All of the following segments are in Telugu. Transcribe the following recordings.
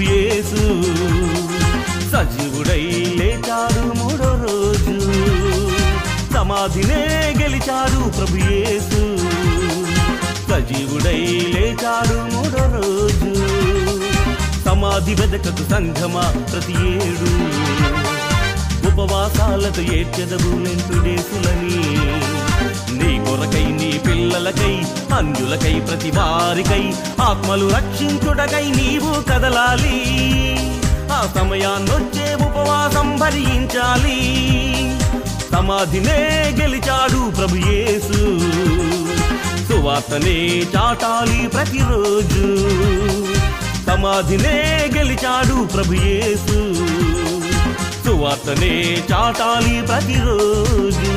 ప్రభు యేసు సజీవుడై లేచాడు మూడో రోజు సమాధినే గెలిచాడు ప్రభు యేసు సజీవుడై లేచాడు మూడో రోజు సమాధి వెదకకు సంఘమా ప్రతి ఏడు ఉపవాసాలతో ఏడ్చెదవు లెంటుడేసులని నీ కొరకై నీ పిల్లలకై అంజులకై ప్రతి వారికై ఆత్మలు రక్షించుటకై నీవు కదలాలి ఆ సమయాన్నొచ్చే ఉపవాసం భరించాలి సమాధినే గెలిచాడు ప్రభు యేసు సువార్తనే చాటాలి ప్రతిరోజు సమాధినే గెలిచాడు ప్రభు యేసు సువార్తనే చాటాలి ప్రతిరోజు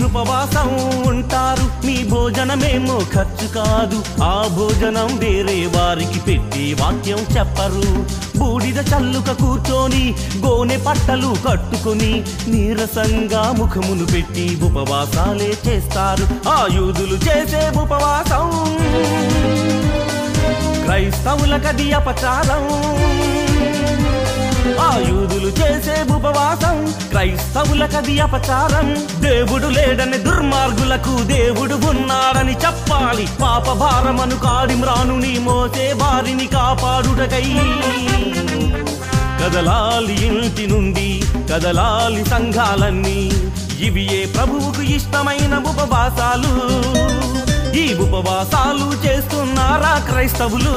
ఉపవాసం ఉంటారు మీ భోజనమేమో ఖర్చు కాదు ఆ భోజనం వేరే వారికి పెట్టి వాక్యం చెప్పరు బూడిద చల్లుక కూర్చొని గోనె పట్టలు కట్టుకొని నీరసంగా ముఖమును పెట్టి ఉపవాసాలే చేస్తారు ఆ యూదులు చేసే ఉపవాసం క్రైస్తవులకది అపచారం ఆ యూదులు చేసే ఉపవాసం క్రైస్తవులకది అపచారం దేవుడు లేడని దుర్మార్గులకు దేవుడు ఉన్నాడని చెప్పాలి పాప భారమను కాడిమ్రానుని మోసే వారిని కాపాడుటకై కదలాలి ఇంటి నుండి కదలాలి సంఘాలన్నీ ఇవియే ప్రభువుకు ఇష్టమైన ఉపవాసాలు ఈ ఉపవాసాలు చేస్తున్నారా క్రైస్తవులు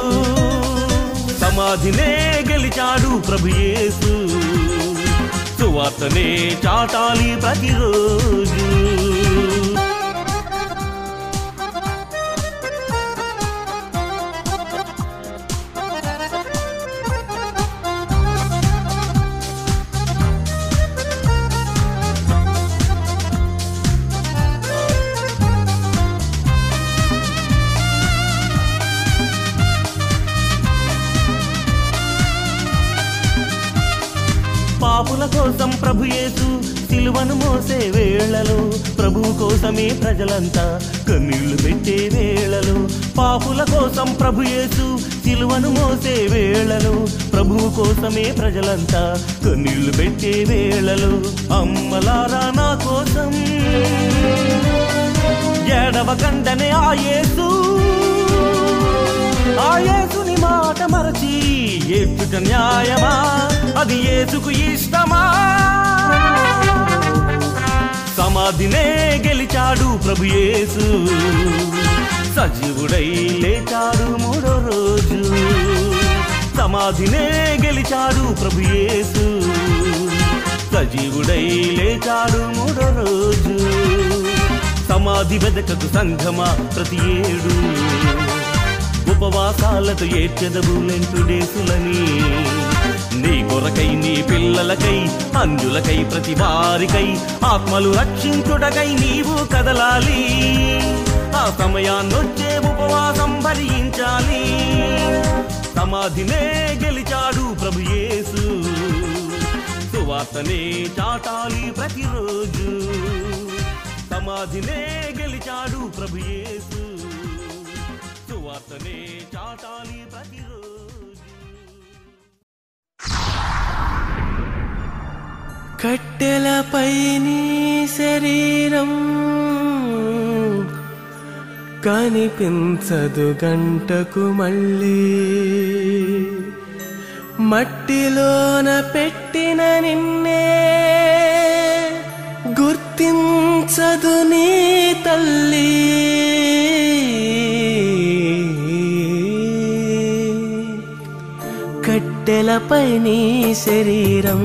సమాధినే గెలిచాడు ప్రభు యేసు సువార్తనే చాటాలి ప్రతిరోజు పాపుల కోసం ప్రభు యేసు సిలువను మోసే వేళలో ప్రభువు కోసమే ప్రజలంతా కన్నీళ్లు పెట్టే వేళలో పాపుల కోసం ప్రభు యేసు సిలువను మోసే వేళలో ప్రభువు కోసమే ప్రజలంతా కన్నీళ్లు పెట్టే వేళలో అమ్మలారా నా కోసం ఏడవకండనే ఆ యేసుని మాట మరచి ఏడ్చుట న్యాయమా అది యేసుకు ఇష్టమా సమాధినే గెలిచాడు ప్రభు యేసు సజీవుడై లేచాడు మూడో రోజు సమాధినే గెలిచాడు ప్రభు యేసు సజీవుడై లేచాడు మూడో రోజు సమాధి వెదకకు సంఘమా ప్రతి ఏడు ఉపవాసాలతో ఏడ్చెదవు లెంటుడేసులని నీ కొరకై నీ పిల్లలకై అంజులకై ప్రతి వారికై ఆత్మలు రక్షించుటకై నీవు కదలాలి ఆ సమయాన్నొచ్చే ఉపవాసం భరించాలి సమాధినే గెలిచాడు ప్రభు యేసు సువార్తనే చాటాలి ప్రతిరోజు సమాధినే గెలిచాడు ప్రభు యేసు సువార్తనే చాటాలి ప్రతిరోజు కట్టెలపై నీ శరీరం కనిపించదు గంటకు మళ్ళీ మట్టిలోన పెట్టిన నిన్నే గుర్తించదు నీ తల్లి కట్టెలపై నీ శరీరం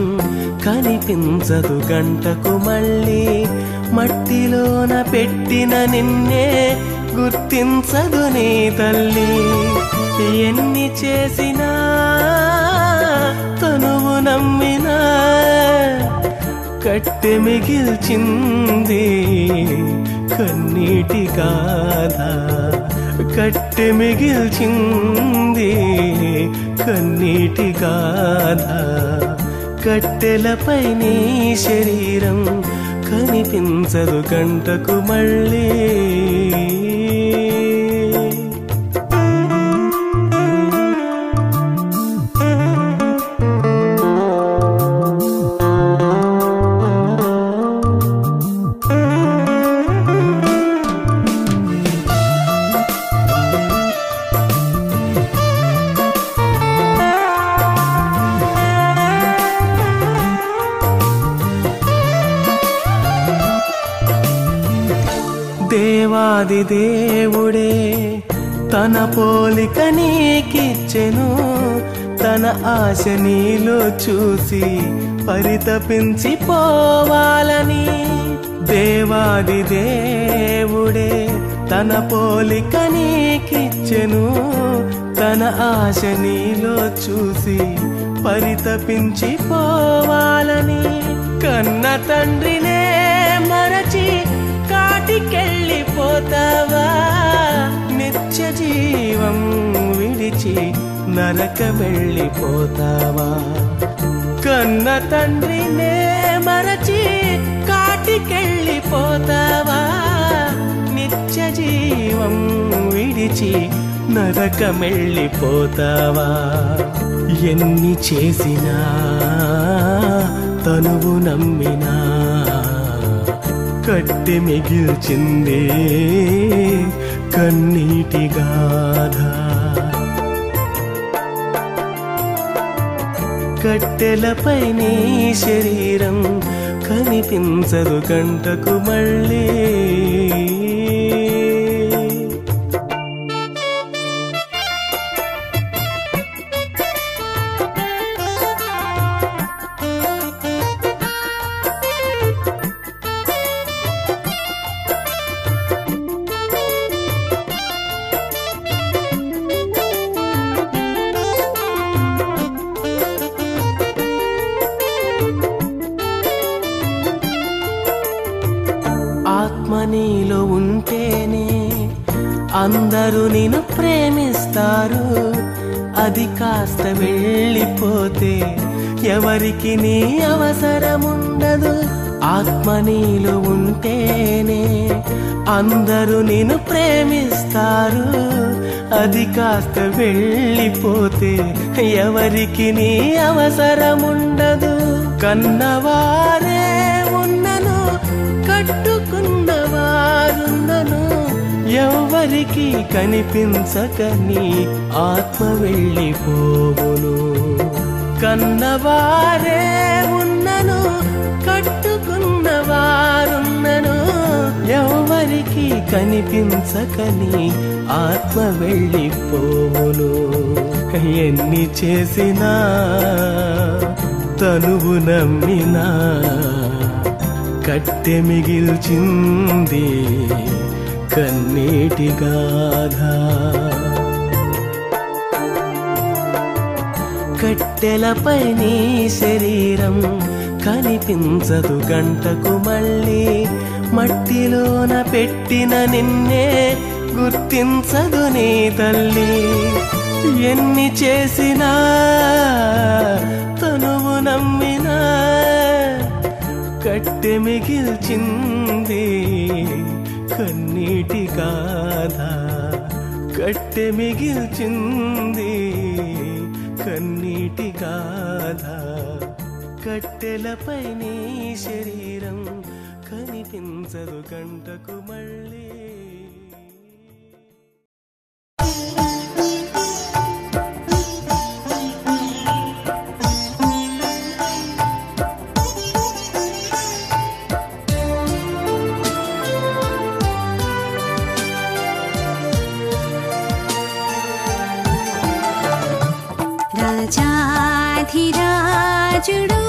కనిపించదు గంటకు మళ్ళీ. మట్టిలోన పెట్టిన నిన్నే గుర్తించదు నీ తల్లి. ఎన్ని చేసినా తనువు నమ్మినా కట్టె మిగిల్చింది కన్నీటి గాథ. కట్టె మిగిల్చింది కన్నీటి గాథ. కట్టెలపై నీ శరీరం కనిపించదు గంటకు మళ్ళీ. దేవాది దేవుడే తన పోలిక నీకిచ్చెను. తన ఆశ నీలో చూసి పరితపించిపోవాలని. దేవాది దేవుడే తన పోలిక నీకిచ్చెను. తన ఆశ నీలో చూసి పరితపించిపోవాలని. కన్న తండ్రినే మరచి కాటికెళ్ళిపోతావా? నిత్య జీవం విడిచి నరక వెళ్ళిపోతావా? కన్న తండ్రినే మరచి కాటికెళ్ళిపోతావా? నిత్య జీవం విడిచి నరక వెళ్ళిపోతావా? ఎన్ని చేసినా తనువు నమ్మినా కట్టె మిగిల్చిందే కన్నీటి గాథ. కట్టెలపై నీ శరీరం కనిపించదు గంటకు మళ్ళీ. ఆత్మ నీలో ఉంటేనే అందరూ నిన్ను ప్రేమిస్తారు. అది కాస్త వెళ్ళిపోతే ఎవరికి నీ అవసరముండదు. ఆత్మ నీలో ఉంటేనే అందరూ నిన్ను ప్రేమిస్తారు. అది కాస్త వెళ్ళిపోతే ఎవరికి నీ అవసరముండదు. కన్నవారే ఉన్నను కట్టుకున్నవారున్నను ఎవరికి కనిపించక నీ ఆత్మ వెళ్ళిపోవును. కన్నవారే ఉన్నను కట్టుకున్నవారున్నను ఎవరికి కనిపించక నీ ఆత్మ వెళ్ళిపోవును. ఎన్ని చేసినా తనువు నమ్మినా కట్టె మిగిల్చింది కన్నీటి గాథ. కట్టెలపై నీ శరీరం కనిపించదు గంటకు మళ్ళీ. మట్టిలోన పెట్టిన నిన్నే గుర్తించదు నీ తల్లి. ఎన్ని చేసినా తనువు నమ్మినా కట్టె మిగిల్చింది కన్నీటి గాథ. కట్టె మిగిల్చింది కన్నీటి గాథ. కట్టెలపై నీ శరీరం కనిపించదు గంటకు మళ్ళీ. రాజాధిరాజుడు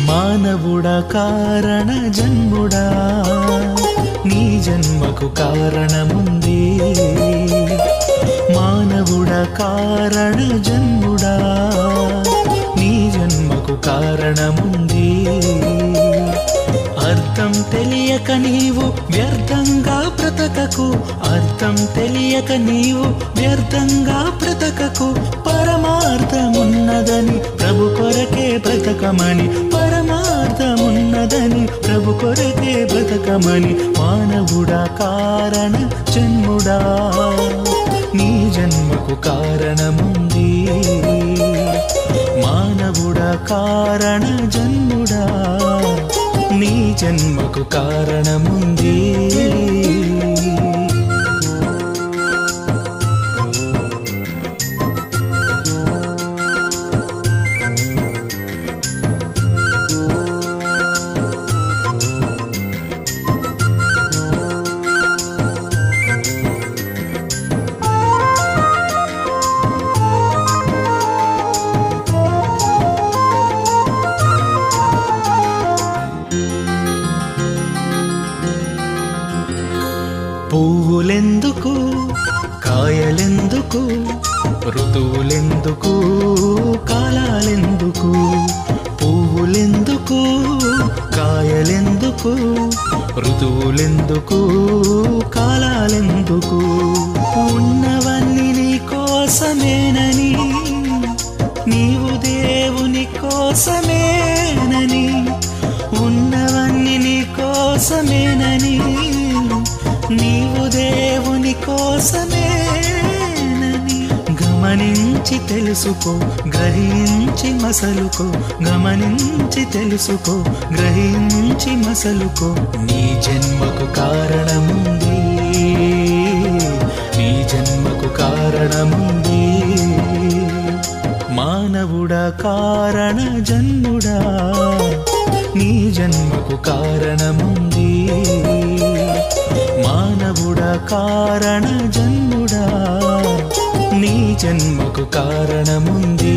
మానవుడా కారణ జన్ముడా నీ జన్మకు కారణముంది మానవుడా కారణ జన్ముడా నీ జన్మకు కారణముంది అర్థం తెలియక నీవు వ్యర్థంగా బ్రతకకు అర్థం తెలియక నీవు వ్యర్థంగా బ్రతకకు పరమార్థమున్నదని ప్రభు కొరకే బ్రతకమని పరమార్థమున్నదని ప్రభు కొరకే బ్రతకమని మానవుడా కారణ జన్ముడా నీ జన్మకు కారణముంది మానవుడా కారణ జన్ముడా నీ జన్మకు కారణముంది పువ్వులెందుకు కాయలెందుకు ఋతువులెందుకు కాలాలెందుకు పువ్వులెందుకు కాయలెందుకు ఋతువులెందుకు కాలాలెందుకు ఉన్నవన్నీ నీ కోసమేనని నీవు దేవుని కోసమేనని ఉన్నవన్నీ నీ కోసమేనని నీవు దేవుని కోసమేనని గమనించి తెలుసుకో గ్రహించి మసలుకో గమనించి తెలుసుకో గ్రహించి మసలుకో నీ జన్మకు కారణముంది నీ జన్మకు కారణముంది మానవుడా కారణ జన్ముడా నీ జన్మకు కారణముంది మానవుడా కారణ జన్ముడా నీ జన్మకు కారణముంది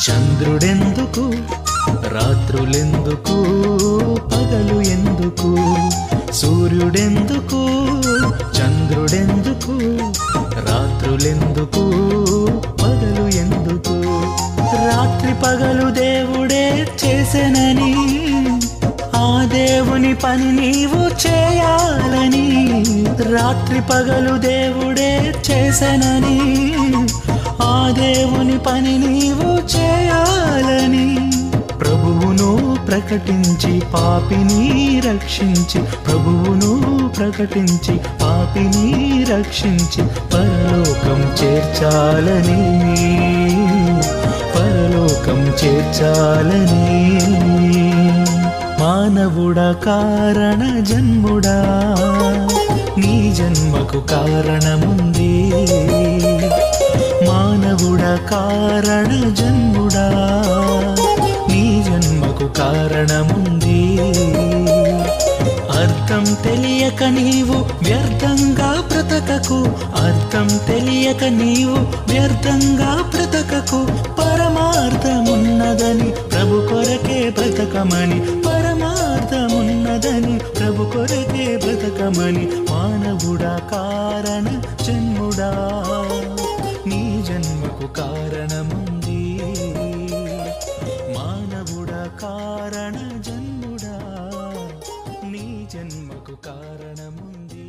చంద్రుడెందుకు రాత్రులెందుకు పగలు ఎందుకు సూర్యుడెందుకు చంద్రుడెందుకు రాత్రులెందుకు పగలు ఎందుకు రాత్రి పగలు దేవుడే చేసెనని ఆ దేవుని పని నీవు చేయాలని రాత్రి పగలు దేవుడే చేసెనని ఆ దేవుని పని నీవు చేయాలని ప్రభువును ప్రకటించి పాపిని రక్షించి ప్రభువును ప్రకటించి పాపిని రక్షించి పరలోకం చేర్చాలని పరలోకం చేర్చాలని మానవుడా కారణ జన్ముడా నీ జన్మకు కారణముంది మానవుడా కారణ జన్ముడా నీ జన్మకు కారణముంది అర్థం తెలియక నీవు వ్యర్థంగా బ్రతకకు అర్థం తెలియక నీవు వ్యర్థంగా బ్రతకకు పరమార్థమున్నదని ప్రభు కొరకే బ్రతకమని పరమార్థమున్నదని ప్రభు కొరకే బ్రతకమని మానవుడా కారణ జన్ముడా నీ జన్మకు కారణముంది మానవుడా కారణ జన్ముడా నీ జన్మకు కారణముంది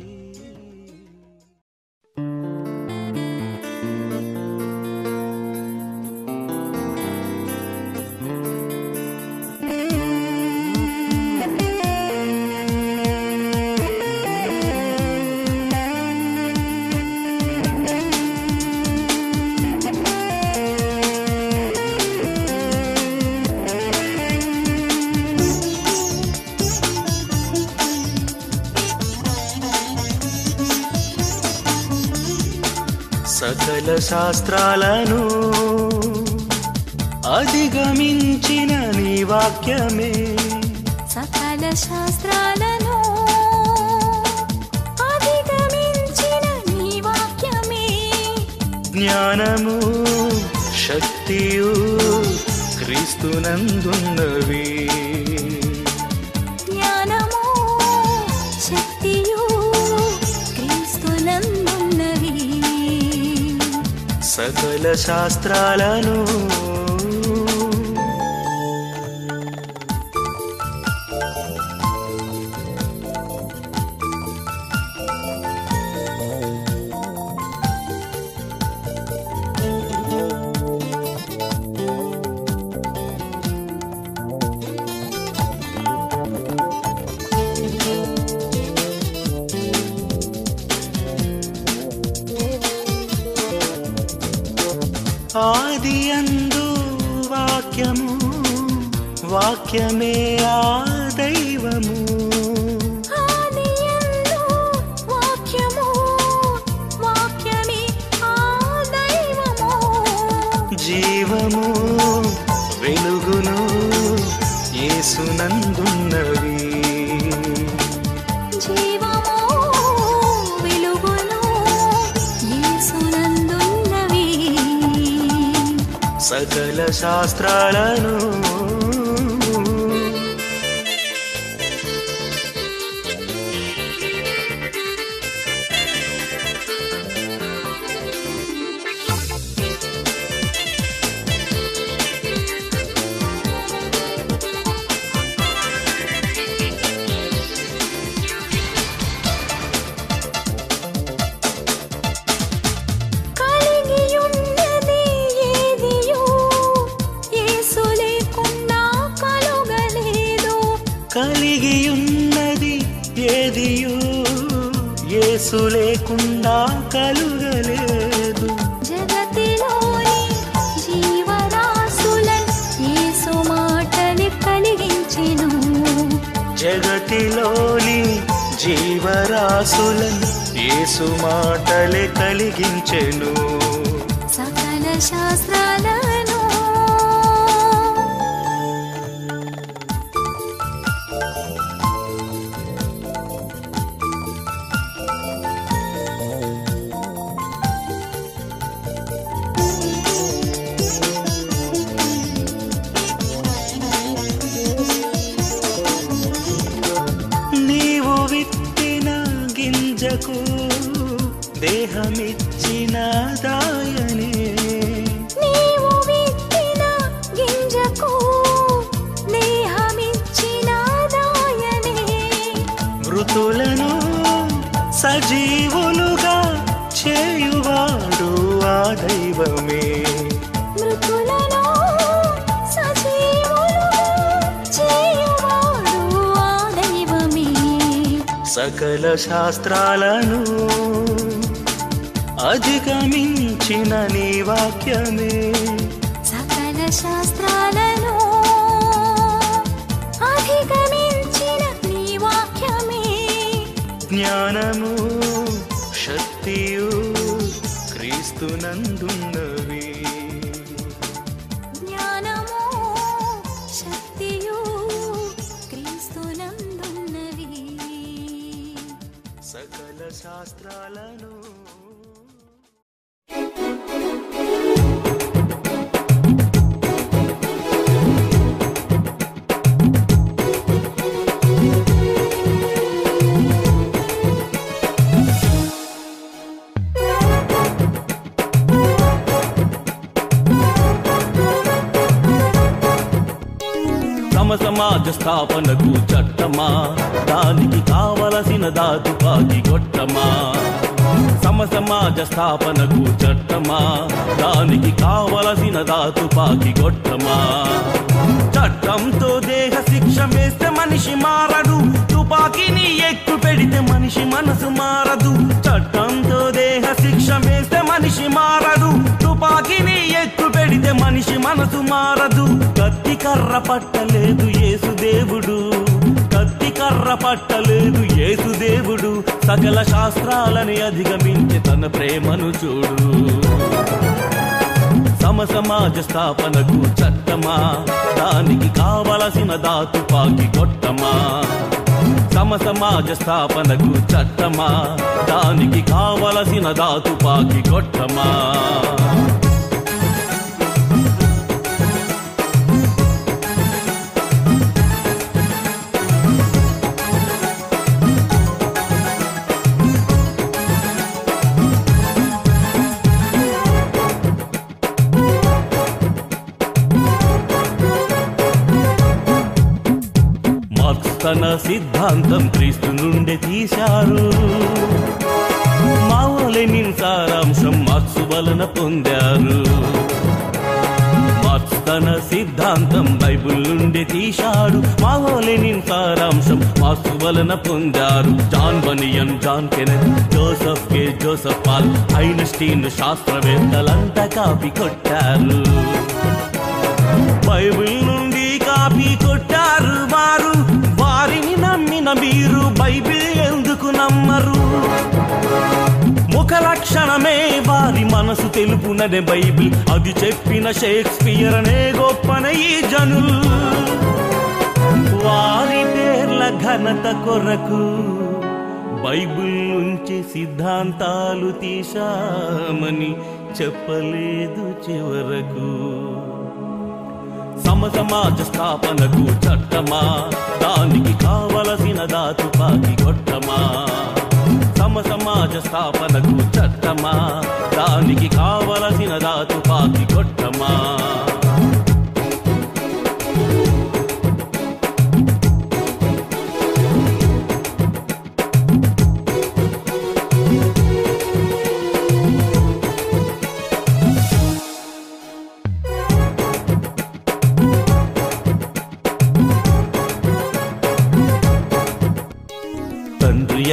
సకల శాస్త్రాలను అధిగమించిన నీ వాక్యమే సకల శాస్త్రాలను అధిగమించిన నీ వాక్యమే జ్ఞానము శక్తియు క్రీస్తునందున్నవి జ్ఞానము శక్తియు క్రీస్తునందున్నవి సకల శాస్త్రాలను ఆది అందు వాక్యము వాక్యమే ఆ దైవము ఆది యందు వాక్యము వాక్యమే ఆ దైవము జీవము వెలుగును యేసునందున్నవి జీవము వెలుగును యేసునందున్నవి సకల శాస్త్రాలను కలిగియున్నది ఏదియు యేసు లేకుండా కలుగలేదు కలిగియున్నది ఏదియు యేసు లేకుండా కలుగలేదు జగతిలోని జీవరాశులను యేసు మాటలు కలిగించెను జగతిలోని జీవరాశులను యేసు మాటలే కలిగించెను సకల శాస్త్రాలను గింజకు దేహమిచ్చిన దాయనే, నీవు విత్తిన గింజకు దేహమిచ్చిన దాయనే, మృతులను సజీవులుగా చేయువాడు ఆ దైవమే, మృతులను సజీవులుగా చేయువాడు ఆ దైవమే. సకల శాస్త్రాలను అధిగమించిన నీ వాక్యమే, సకల శాస్త్రాలను అధిగమించిన నీ వాక్యమే. జ్ఞానము శక్తియు క్రీస్తునందున్నవి, జ్ఞానము శక్తియు క్రీస్తునందున్నవి. సకల శాస్త్రాలను సమాజ స్థాపనకు చట్టమా, దానికి కావలసిన తుపాకీ కొట్టమా. సమాజ స్థాపనకు చట్టమా, దానికి కావలసిన తుపాకీ కొట్టమా. చట్టంతో దేహ శిక్ష వేస్తే మనిషి మారడు, తుపాకీని ఎక్కు పెడితే మనిషి మనసు మారదు. చట్టంతో దేహ శిక్ష వేస్తే మనిషి మారడు, తుపాకీని ఎక్కు పెడితే మనిషి మనసు మారదు. కత్తి కర్ర పట్టలేదు యేసుదేవుడు, కత్తి కర్ర పట్టలేదు యేసుదేవుడు. సకల శాస్త్రాలని అధిగమించి తన ప్రేమను చూడు. సమాజ స్థాపనకు చట్టమా, దానికి కావలసిన తుపాకీ కొట్టమా. సమాజ స్థాపనకు చట్టమా, దానికి కావలసిన తుపాకీ కొట్టమా. తన సిద్ధాంతం క్రీస్తు నుండి తీశారు, మావోలెనిన్ సారాంశం మార్క్స్ వలన పొందారు. మార్క్స్ తన సిద్ధాంతం బైబిల్ నుండి తీశాడు, మావోలెనిన్ సారాంశం మార్క్స్ వలన పొందారు. జాన్ బనియన్, జాన్ కెనెత్, జోసెఫ్ కే, జోసెఫ్ పాల్, ఐన్స్టీన్ శాస్త్రవేత్తలంతా కాపీ కొట్టారు. బైబిల్ నుండి కాపీ కొట్టారు వారు, వారిని నమ్మిన మీరు బైబిల్ ఎందుకు నమ్మరు? ముఖ లక్షణమే వారి మనసు తెలుపుననే బైబిల్, అది చెప్పిన షేక్స్పియర్ అనే గొప్పన ఈ జనులు. వారి పేర్ల ఘనత కొరకు బైబిల్ నుంచి సిద్ధాంతాలు తీశామని చెప్పలేదు చివరకు. సమాజ స్థాపనకు చట్టమా, దానికి కావలసిన తుపాకీ కొట్టమా. సమాజ స్థాపనకు చట్టమా, దానికి కావలసిన తుపాకీ కొట్టమా.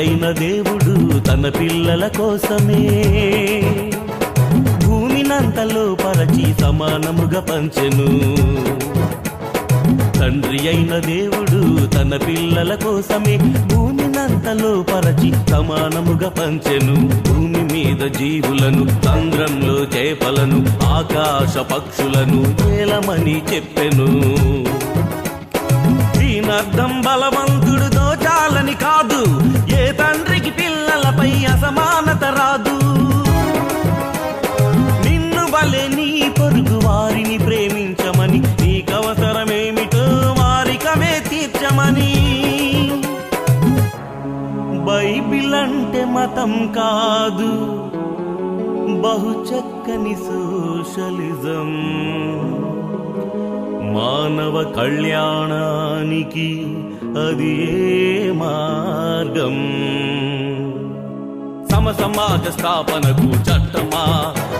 అయిన దేవుడు తన పిల్లల కోసమే భూమినంతలో పరచి సమానముగా పంచెను. తండ్రి అయిన దేవుడు తన పిల్లల కోసమే భూమినంతలో పరచి సమానముగా పంచెను. భూమి మీద జీవులను, చంద్రంలో చేపలను, ఆకాశ పక్షులను ఏలమని చెప్పెను. దీనర్థం బలవంతుడు దోచాలని కాదు, ఏ తండ్రికి పిల్లలపై అసమానత రాదు. నిన్ను వలె నీ పొరుగు వారిని ప్రేమించమని, నీకవసరమేమిటో వారికమే తీర్చమని. బైబిల్ అంటే మతం కాదు, బహు చక్కని సోషలిజం. మానవ కళ్యాణానికి అది ఏ మార్గం. సమసమాజ స్థాపనకు చట్టమా,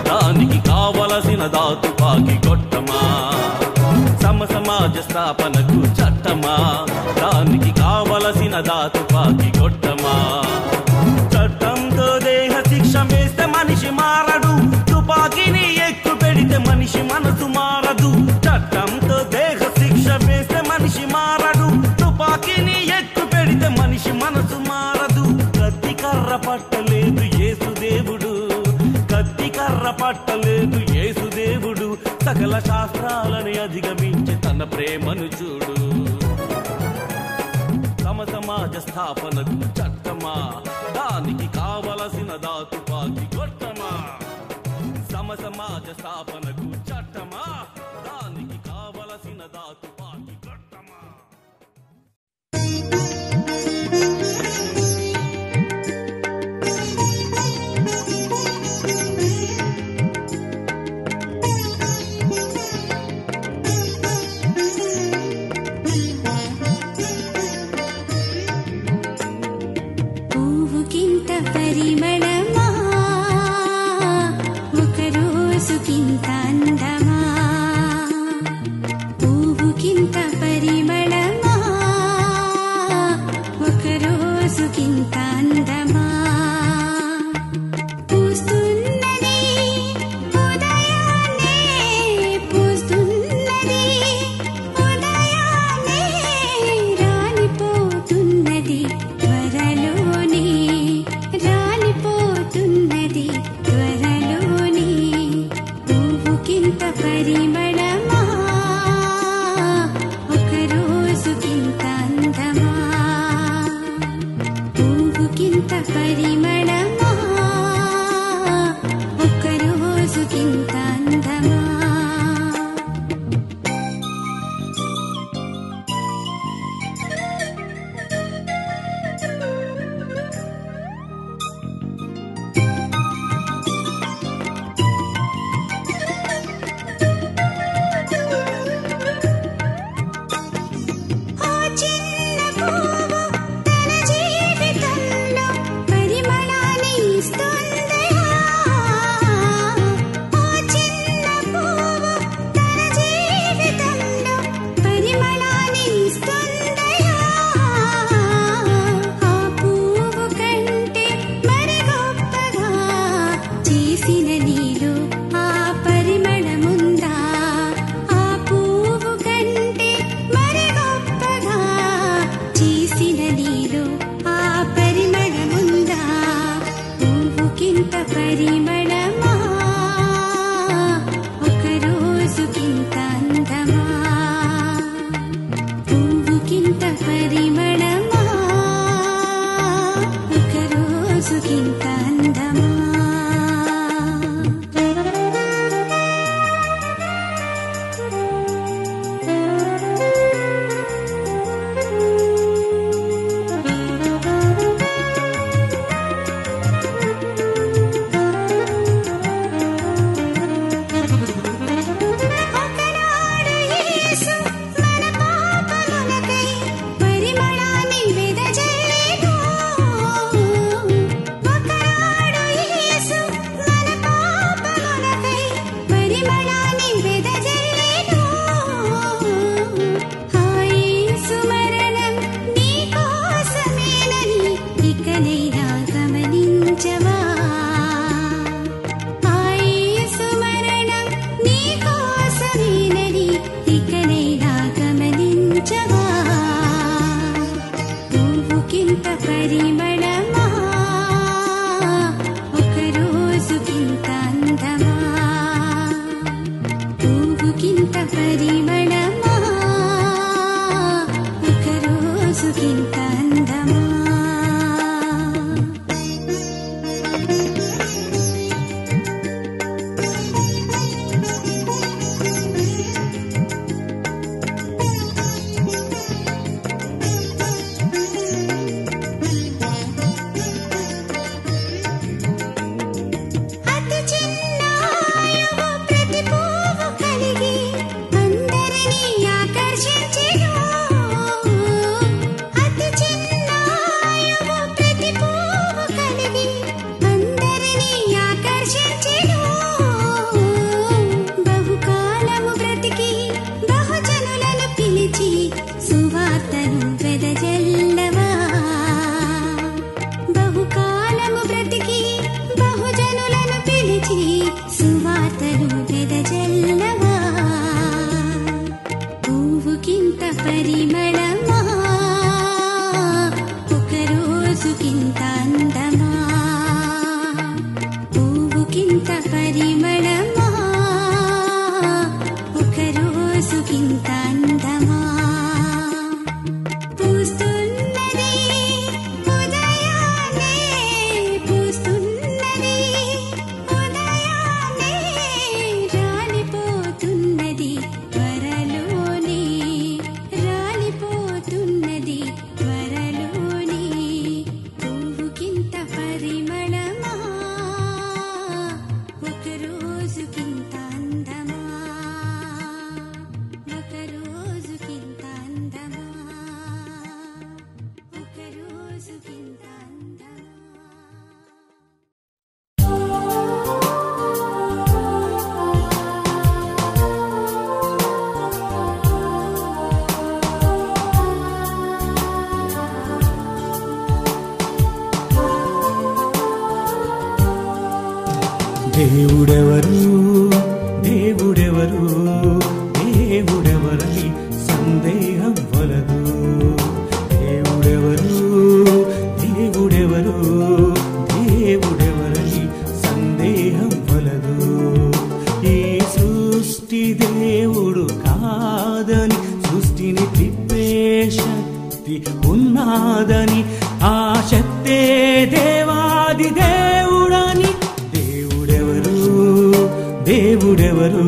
దానికి కావలసిన తుపాకీ కొట్టమా. సమసమాజ స్థాపనకు చట్టమా, దానికి కావలసిన తుపాకీ కొట్టమా. చట్టంతో దేహ శిక్ష వేస్తే మనిషి మారడు, తుపాకీని ఎక్కు పెడితే మనిషి మనసు మారదు. చట్టంతో దేహ శిక్ష వేస్తే మనిషి మారడు, తుపాకీని ఎక్కు పెడితే మనిషి మనసు మారదు. కత్తి కర్ర పట్టలేదు యేసుదేవుడు, కత్తి కర్ర పట్టలేదు యేసుదేవుడు. సకల శాస్త్రాలని అధిగమించి తన ప్రేమను చూడు. సమసమాజ స్థాపనకు చట్టమా, దానికి కావలసిన తుపాకీ కొట్టమా. సమసమాజ స్థాపనకు చట్టమా, దానికి కావలసిన తుపాకీ కొట్టమా. పువ్వుకింత పరిమళమా, ఒక రోజుకింత అందమా. పువ్వుకింత పరిమళమా, ఒక రోజుకింత అందమా. పూస్తున్నది ఉదయాన్నే, పూస్తున్నది ఉదయాన్నే, రాలిపోతున్నది త్వరలోనే, రాలిపోతున్నది త్వరలోనే. పువ్వుకింత పరిమళమా, ఒక రోజుకింత అందమా. పువ్వుకింత పరిమళమా, ఒక రోజుకింత అందమా. ఆ చిన్న పువ్వు తన జీవితంలో పరిమళాన్ని ఇస్తుందయా. ఆ చిన్న పువ్వు తన జీవితంలో పరిమళాన్ని ఇస్తుందయా. ఆ పువ్వు కంటే మరి గొప్పగా చేసిన నీలో ఆ పరిమళముందా. ఆ పువ్వు కంటే మరి గొప్పగా చేసిన నీలో ఆ పరిమళముందా. పువ్వుకింత పరిమళమా, ఒక రోజుకింత అందమా. పువ్వుకింత పరిమళమా, ఒక రోజుకింత అందమా. ఒకనాడు యేసు మన పాపములకై పరిమళాన్ని వెదజల్లేను. ఒకనాడు దేవుడెవరు దేవుడెవరు దేవుడెవరని సందేహం వలదు. దేవుడెవరు దేవుడెవరు దేవుడెవరని సందేహం వలదు. ఈ సృష్టి దేవుడు కాదని, సృష్టిని తిప్పే శక్తి ఉన్నాదని, ఆ శక్తే దేవాది దేవుడని. దేవుడెవరు దేవుడెవరు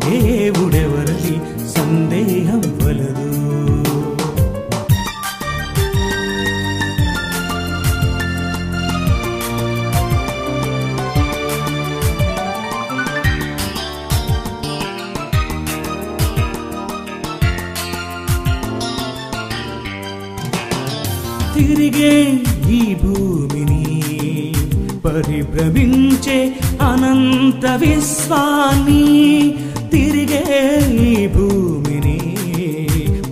దేవుడెవరని సందేహం వలదు. తిరిగే ఈ భూమిని పరిభ్రమించే అనంత విశ్వాన్ని, తిరిగే ఈ భూమిని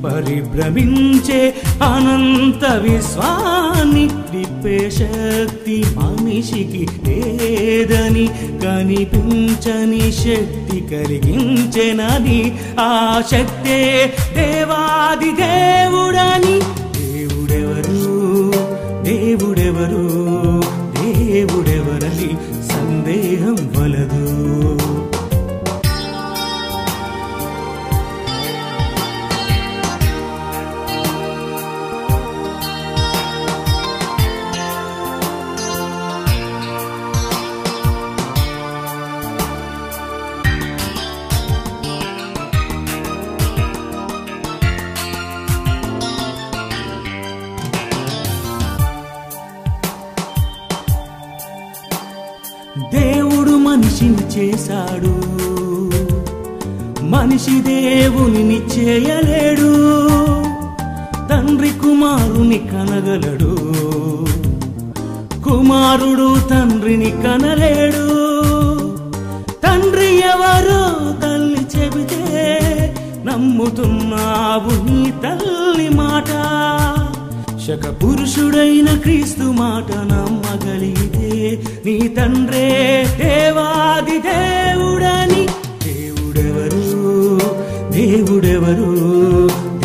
పరిభ్రమించే అనంత విశ్వాన్ని తిప్పే శక్తి మనిషికి లేదని, కనిపించని శక్తి కలిగించెనని, ఆ శక్తే దేవాది దేవుడని. దేవుడెవరు దేవుడెవరు దేవుడెవరని సందేహం వలదు. దేవుడు మనిషిని చేశాడు, మనిషి దేవునిని చేయలేడు. తండ్రి కుమారుని కనగలడు, కుమారుడు తండ్రిని కనలేడు. తండ్రి ఎవరో తల్లి చెబితే నమ్ముతున్నావు నీ తల్లి మాట. శక పురుషుడైన క్రీస్తు మాట నమ్మగలిగితే నీ తండ్రే దేవాది దేవుడని. దేవుడెవరు దేవుడెవరు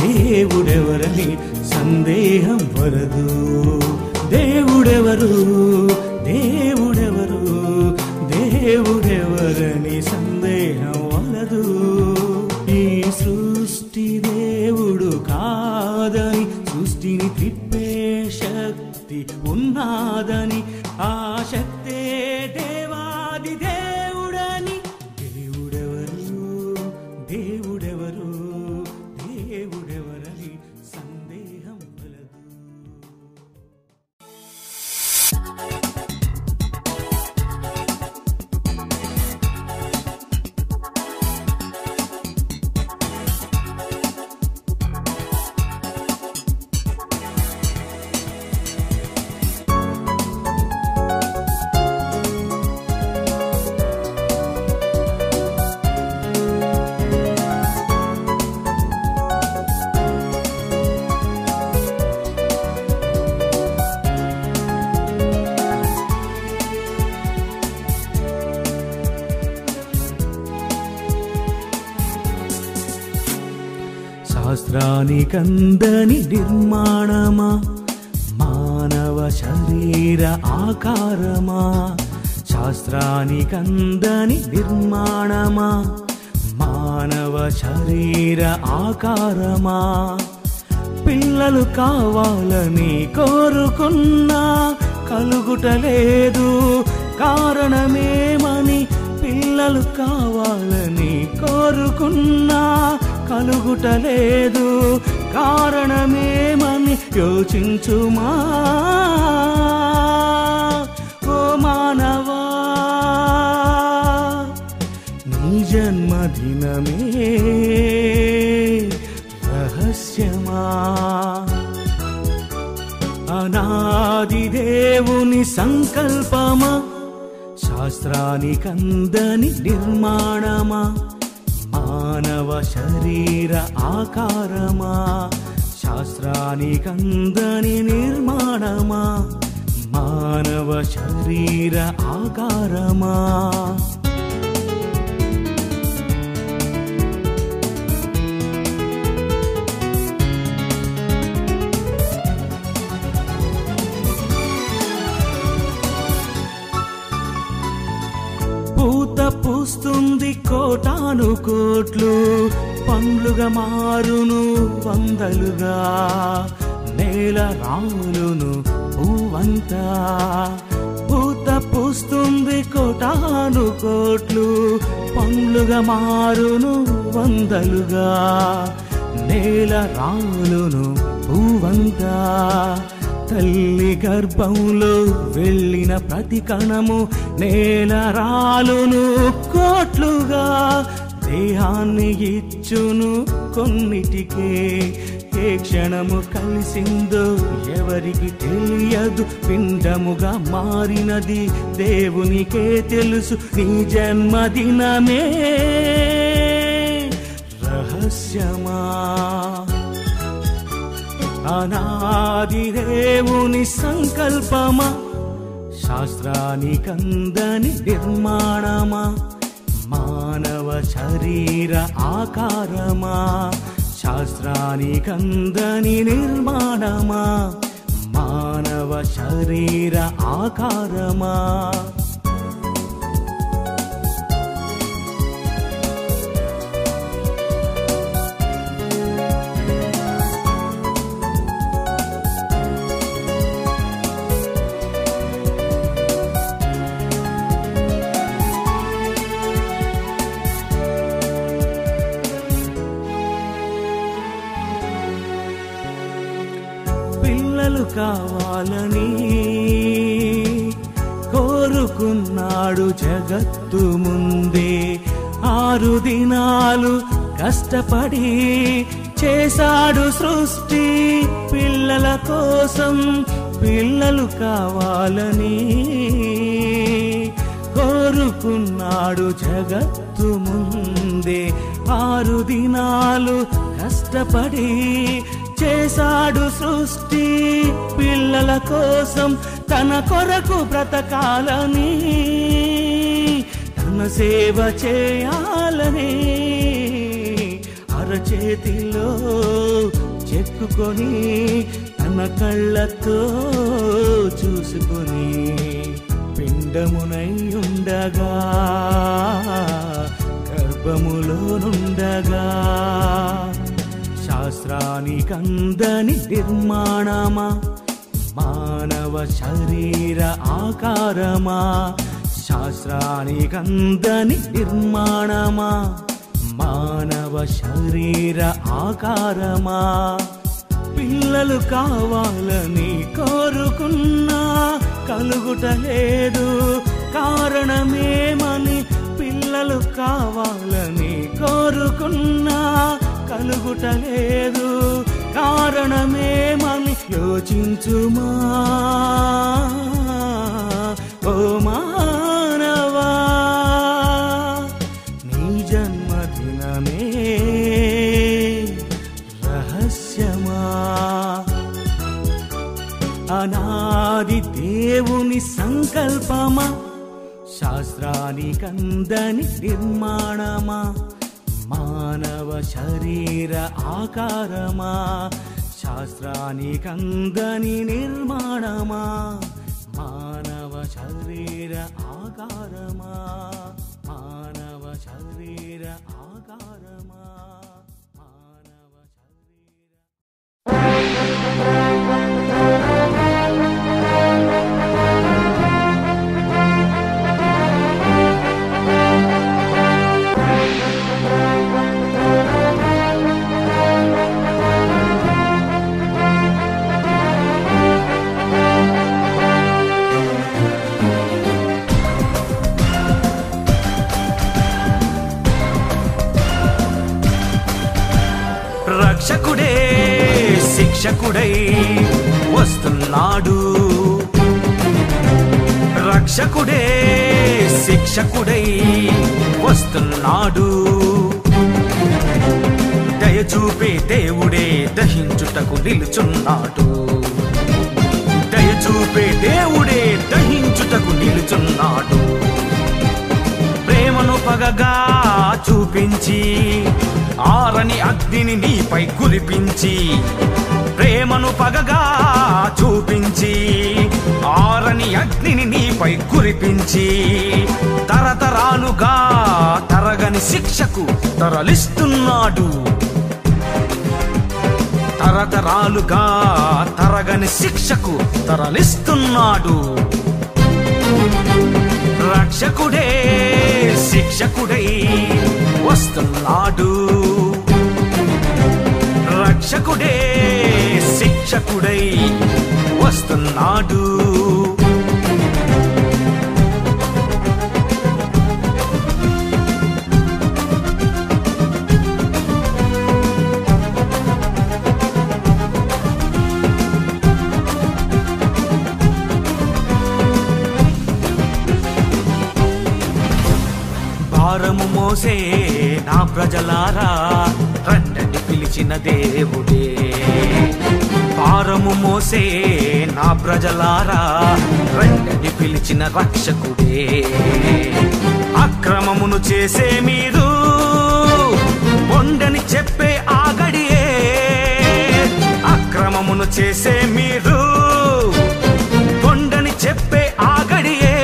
దేవుడెవరని సందేహం వలదు. దేవుడెవరు దేవుడెవరు దేవుడెవరని సందేహం వలదు. ఈ సృష్టి దేవుడు కాదని, సృష్టిని తిప్పే శక్తి ఉన్నాదని, ఆ శక్తే దేవాది దేవుడని. దేవుడెవరు దేవుడెవరు దేవుడెవరని సందేహం వలదు. శాస్త్రానికందని నిర్మాణమా, మానవ శరీర ఆకారమా. శాస్త్రానికందని నిర్మాణమా, మానవ శరీర ఆకారమా. పిల్లలు కావాలని కోరుకున్నా కలుగుటలేదు, కారణమేమని. పిల్లలు కావాలని కోరుకున్నా కలుగుటలేదు, కారణమేమని యోచించుమా. ఓ మానవా, నీ జన్మదినమే రహస్యమా. అనాది దేవుని సంకల్పమా, శాస్త్రానికందని నిర్మాణమా, మానవ శరీర ఆకారమా. శాస్త్రానికందని నిర్మాణమా, మానవ శరీర ఆకారమా పూత పూస్తుంది కోటాను కోట్లు పండ్లుగా మారును వందలుగా నేల రాలును పూవంతా పూత పూస్తుంది కోటాను కోట్లు పండ్లుగా మారును వందలుగా నేల రాలును పూవంతా తల్లి గర్భంలో వెళ్ళిన ప్రతి కణము నేల రాలును కోట్లుగా దేహాన్ని ఇచ్చును కొన్నిటికే ఏ క్షణము కలిసిందో ఎవరికి తెలియదు పిండముగా మారినది దేవునికే తెలుసు నీ జన్మదినమే రహస్యమా అనాది దేవుని సంకల్పమా శాస్త్రానికందని నిర్మాణమా మానవ శరీర ఆకారమా శాస్త్రానికందని నిర్మాణమా మానవ శరీర ఆకారమా కావాలని కోరుకున్నాడు జగత్తు ముందే 6 దినాలు కష్టపడి చేశాడు సృష్టి పిల్లల కోసం పిల్లలు కావాలని కోరుకున్నాడు జగత్తు ముందే 6 దినాలు కష్టపడి చేశాడు సృష్టి పిల్లల కోసం తన కొరకు బ్రతకాలని తన సేవ చేయాలని అరచేతిలో చెక్కుకొని తన కళ్ళతో చూసుకొని పిండమునై ఉండగా గర్భములో నుండగా శాస్త్రానికందని నిర్మాణమా మానవ శరీర ఆకారమా శాస్త్రానికందని నిర్మాణమా మానవ శరీర ఆకారమా పిల్లలు కావాలని కోరుకున్నా కలుగుటలేదు కారణమేమని పిల్లలు కావాలని కోరుకున్నా కలుగుటలేదు కారణమేమని యోచించుమా ఓ మానవా నీ జన్మదినమే రహస్యమా అనాది దేవుని సంకల్పమా శాస్త్రానికందని నిర్మాణమా మానవ శరీర ఆకారమా శాస్త్రానికందని నిర్మాణమా మానవ శరీర ఆకారమా మానవ శరీర ఆకారమా మానవ రక్షకుడే శిక్షకుడై వస్తున్నాడు రక్షకుడే శిక్షకుడై వస్తున్నాడు దయచూపే దేవుడే దహించుటకు నిలుచున్నాడు దయ చూపే దేవుడే దహించుటకు నిలుచున్నాడు. ప్రేమను పగగా చూపించి ఆరని అగ్నిని నీపై కురిపించి, ప్రేమను పగగా చూపించి ఆరని అగ్నిని నీపై కురిపించి, తరతరాలుగా తరగని శిక్షకు తరలిస్తున్నాడు. తరతరాలుగా తరగని శిక్షకు తరలిస్తున్నాడు. రక్షకుడే శిక్షకుడై వస్తున్నాడు. రక్షకుడే శిక్షకుడై వస్తున్నాడు. భారము మోసే నా ప్రజలారా రండని పిలిచిన దేవుడే. భారము మోసే నా ప్రజలారా రండని పిలిచిన రక్షకుడే. అక్రమమును చేసే మీరు పొండని చెప్పే ఆగడియే. అక్రమమును చేసే మీరు పొండని చెప్పే ఆగడియే.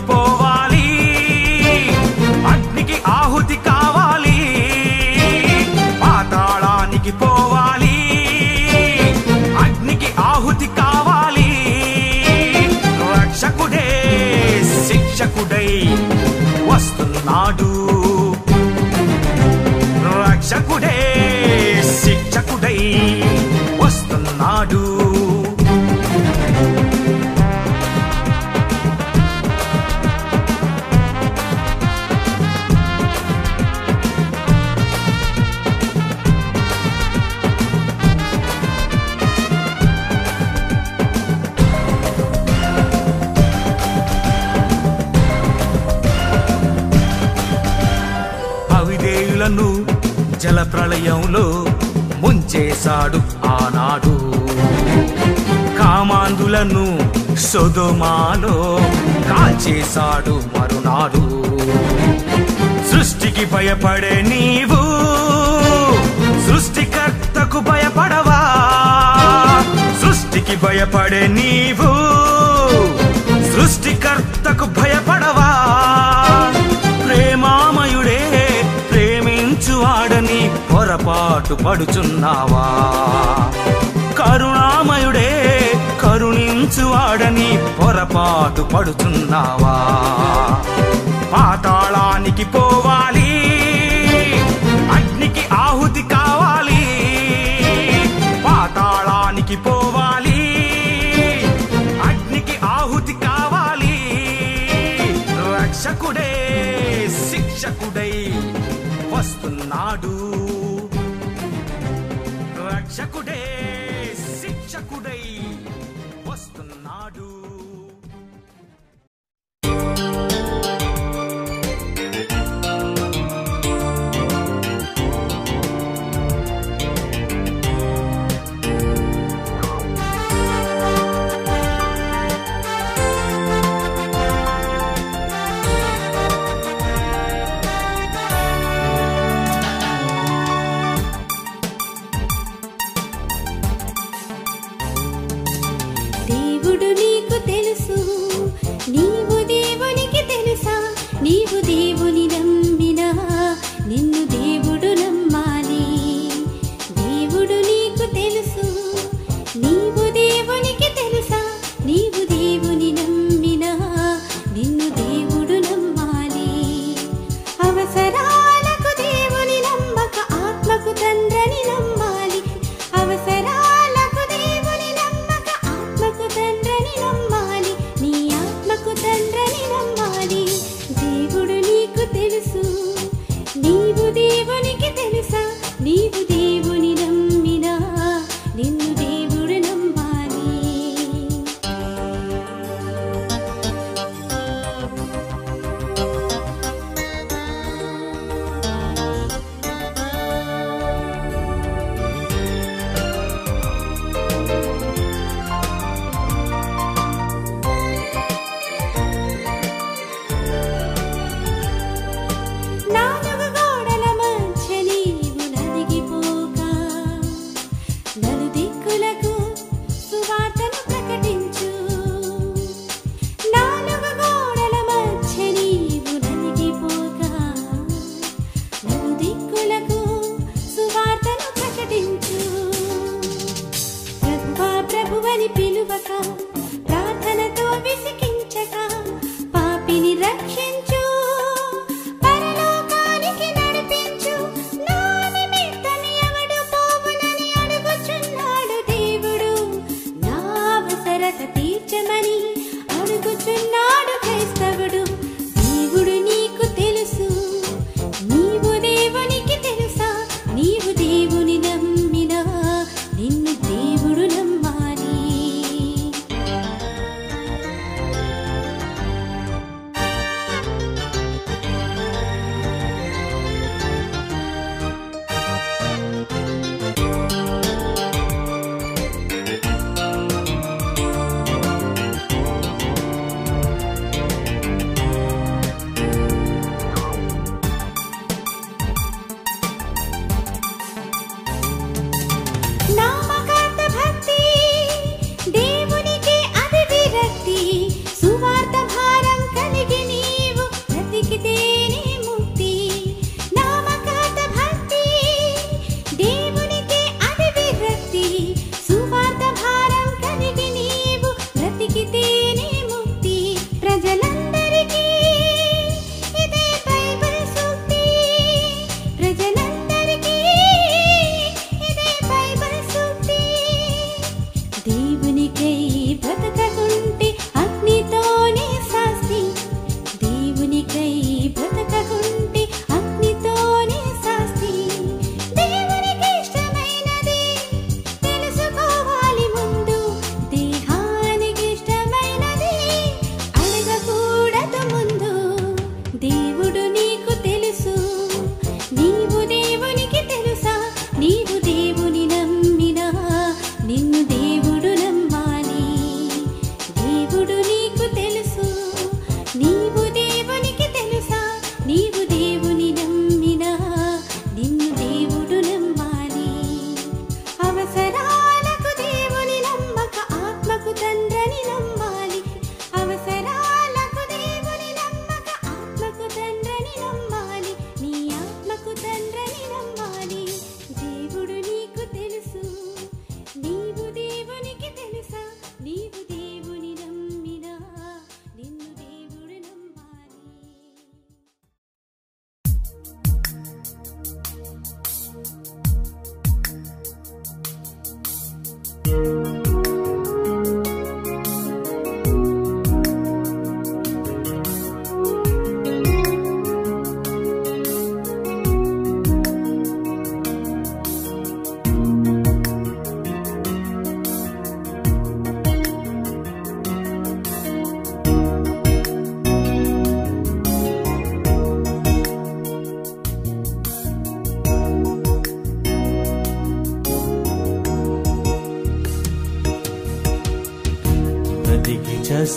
పోవాలి అగ్నికి ఆహుతి కావాలి. పాతాళానికి పోవాలి అగ్నికి ఆహుతి కావాలి. రక్షకుడే శిక్షకుడై వస్తున్నాడు. రక్షకుడే శిక్షకుడై వస్తున్నాడు. జల ప్రళయంలో ముంచేశాడు ఆనాడు. కామాంధులను సొదొమాలో కాల్చేశాడు మరునాడు. సృష్టికి భయపడే నీవు సృష్టికర్తకు భయపడవా? సృష్టికి భయపడే నీవు సృష్టికర్తకు భయపడవా? ప్రేమామయుడే ప్రేమించువాడని పొరపాటు పడుచున్నావా? కరుణామయుడే కరుణించువాడని పొరపాటు పడుచున్నావా? పాతాళానికి పోవాలి అగ్నికి ఆహుతి కావాలి. పాతాళానికి పోవాలి అగ్నికి ఆహుతి కావాలి. రక్షకుడే శిక్షకుడై వస్తున్నాడు. రక్షకుడే శిక్షకుడై వస్తున్నాడు.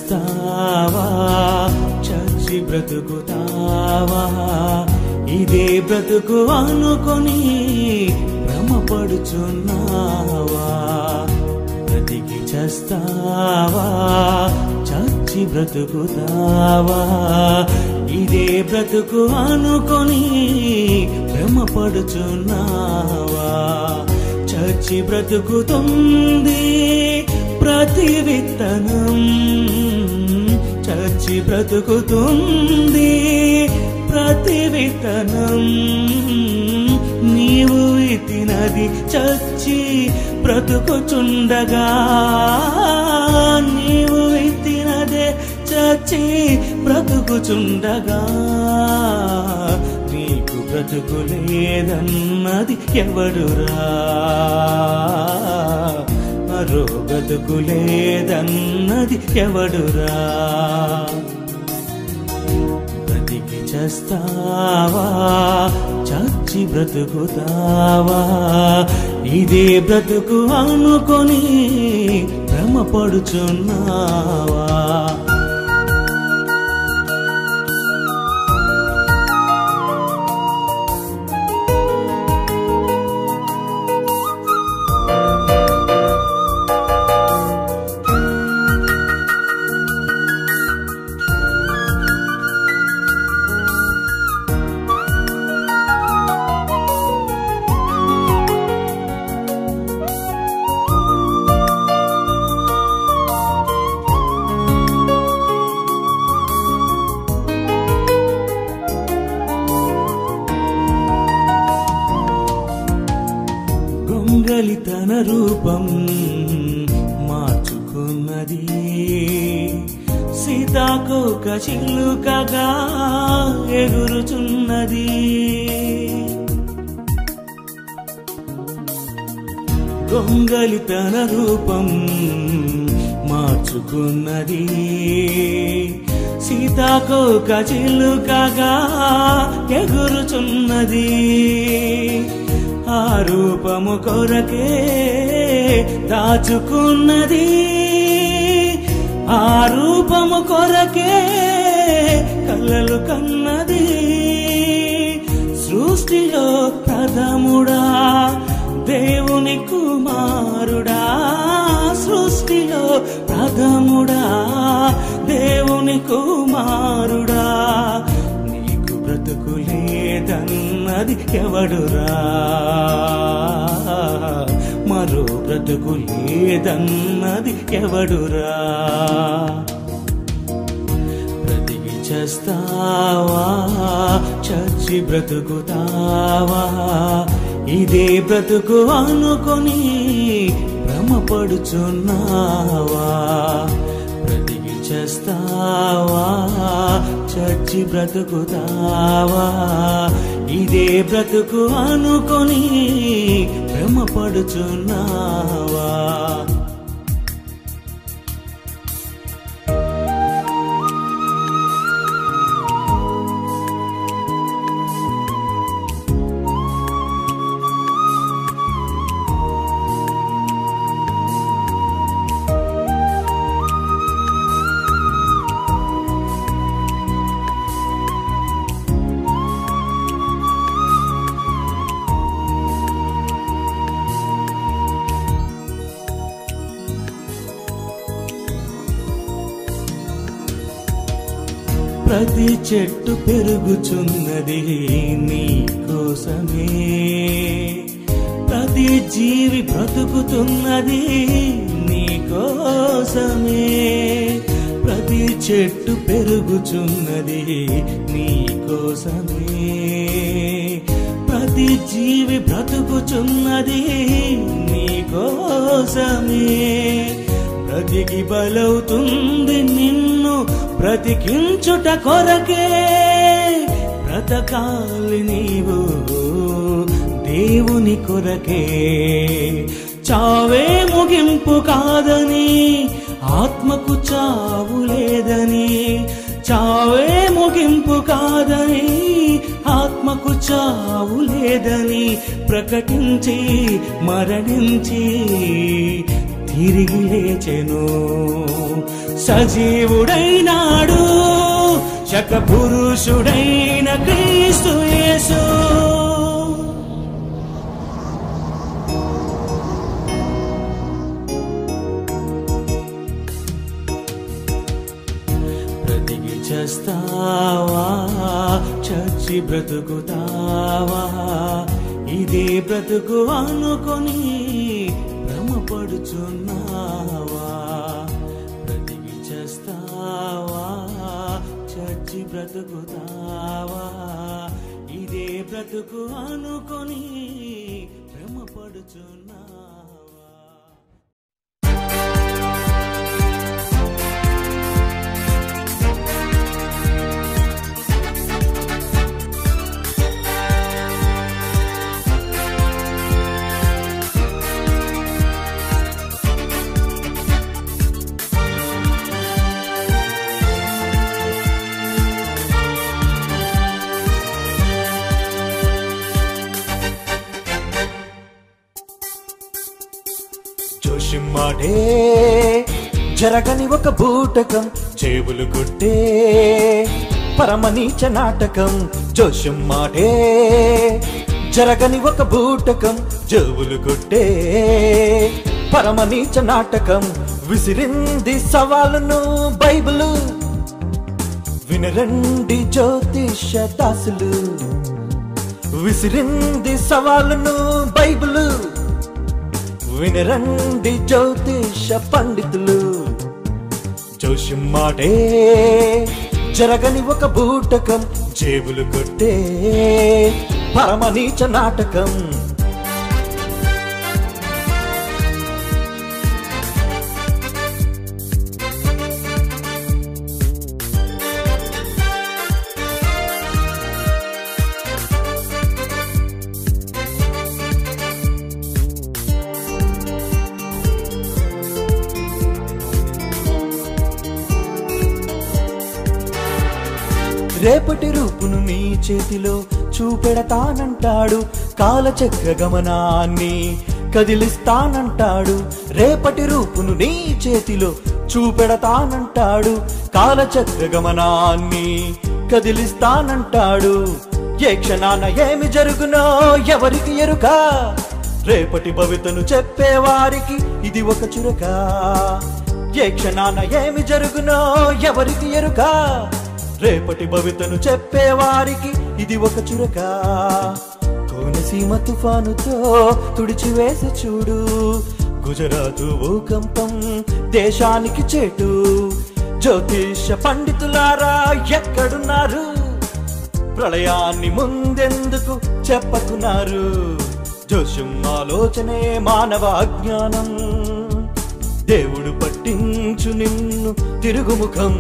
చస్తావా చచ్చి బ్రతుకుతావా ఇదే బ్రతుకు అనుకొని భ్రమపడుచున్నావా బ్రతికి చస్తావా చచ్చి బ్రతుకుతావా ఇదే బ్రతుకు అనుకొని భ్రమపడుచున్నావా చచ్చి బ్రతుకుతుంది ప్రతి విత్తనం చచ్చి బ్రతుకుతుంది ప్రతి విత్తనం నీవు విత్తినది చచ్చి బ్రతుకుచుండగా నీవు విత్తినదే చచ్చి బ్రతుకుచుండగా నీకు బ్రతుకు లేదన్నది ఎవడురా మరో బ్రతుకు లేదన్నది ఎవడురా బ్రతికి చస్తావా చచ్చి బ్రతుకుతావా ఇదే బ్రతుకు అనుకొని భ్రమపడుచున్నావా తన రూపం మార్చుకున్నది సీతాకోక చిలుకగా ఎగురుచున్నది గొంగలి తన రూపం మార్చుకున్నది సీతాకోక చిలుకగా ఎగురుచున్నది ఆ రూపము కొరకే దాచుకున్నది ఆ రూపము కొరకే కలలు కన్నది సృష్టిలో ప్రథముడా దేవుని కుమారుడా సృష్టిలో ప్రథముడా దేవుని కుమారుడా నీకు బ్రతుకు లేదన్నది ఎవడురా మరో బ్రతుకు లేదన్నది ఎవడురా బ్రతికి చస్తావా చచ్చి బ్రతుకుతావా ఇదే బ్రతుకు అనుకొని భ్రమపడుచున్నావా బ్రతికి చస్తావా చచ్చి బ్రతుకుతావా ఇదే బ్రతుకు అనుకొని భ్రమపడుచున్నావా ప్రతి చెట్టు పెరుగుచున్నది నీ కోసమే ప్రతి జీవి బ్రతుకుతున్నది నీ కోసమే ప్రతి చెట్టు పెరుగుచున్నది నీ కోసమే ప్రతి జీవి బ్రతుకుచున్నది నీ కోసమే బ్రతికి బలవుతుంది నిన్ను బ్రతికించుట కొరకే బ్రతకాలి నీవు దేవుని కొరకే చావే ముగింపు కాదని ఆత్మకు చావు లేదని చావే ముగింపు కాదని ఆత్మకు చావు లేదని ప్రకటించి మరణించి తిరిగి లేచెను. సజీవుడైనాడు శకపురుషుడైన క్రీస్తు యేసు. బ్రతికి చేస్తావా, చచ్చి బ్రతుకుతావా, ఇదే బ్రతుకు అనుకొని భ్రమపడుచున్నావా? బ్రతికి చేస్తావా, చచ్చి బ్రతుకుతావా, ఇదే బ్రతుకు అనుకొని భ్రమపడుచున్నావా? జోషిమ్మాడే జరగని ఒక బూటకం, చెవులు కొట్టే పరమనీచ నాటకం. జోషిమ్మాడే జరగని ఒక బూటకం, చెవులు కొట్టే పరమనీచ నాటకం. విసిరింది సవాలును బైబిలు, వినరండి జ్యోతిష దాసులు. విసిరింది సవాలును బైబిలు, వినరండి జ్యోతిష పండితులు. జోషిమ్మాడే జరగని ఒక బూటకం, జేబులు కొట్టే పరమనీచ నాటకం. రేపటి రూపును నీ చేతిలో చూపెడతానంటాడు, కాలచక్ర గమనాన్ని కదిలిస్తానంటాడు. రేపటి రూపును నీ చేతిలో చూపెడతానంటాడు, కాలచక్ర గమనాన్ని కదిలిస్తానంటాడు. ఏ క్షణాన ఏమి జరుగునో ఎవరికి ఎరుక, రేపటి భవితను చెప్పేవారికి ఇది ఒక చురక. ఏ క్షణాన ఏమి జరుగునో ఎవరికి ఎరుక, రేపటి భవితను చెప్పేవారికి ఇది ఒక చురక. కోనసీమ తుఫానుతో తుడిచివేసి చూడు, గుజరాతు భూకంపం దేశానికి చేటు. జ్యోతిష పండితులారా ఎక్కడున్నారు, ప్రళయాన్ని ముందెందుకు చెప్పకున్నారు? జోషం ఆలోచనే మానవ అజ్ఞానం, దేవుడు పట్టించు నిన్ను తిరుగుముఖం.